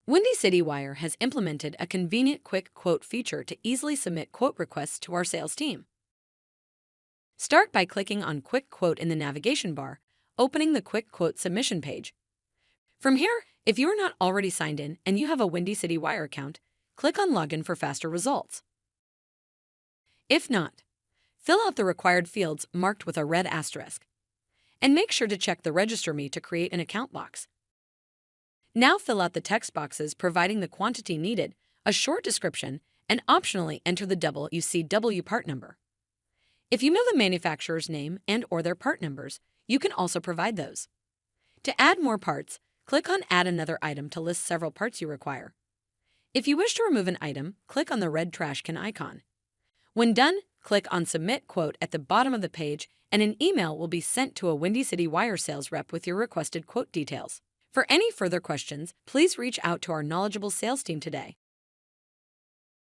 Windy City Wire has implemented a convenient quick quote feature to easily submit quote requests to our sales team. Start by clicking on Quick Quote in the navigation bar, opening the Quick Quote submission page. From here, if you are not already signed in and you have a Windy City Wire account, click on Login for faster results. If not, fill out the required fields marked with a red asterisk. And make sure to check the Register Me to create an account box. Now fill out the text boxes providing the quantity needed, a short description, and optionally enter the WCW part number. If you know the manufacturer's name and/or their part numbers, you can also provide those. To add more parts, click on Add Another Item to list several parts you require. If you wish to remove an item, click on the red trash can icon. When done, click on Submit Quote at the bottom of the page, and an email will be sent to a Windy City Wire sales rep with your requested quote details. For any further questions, please reach out to our knowledgeable sales team today.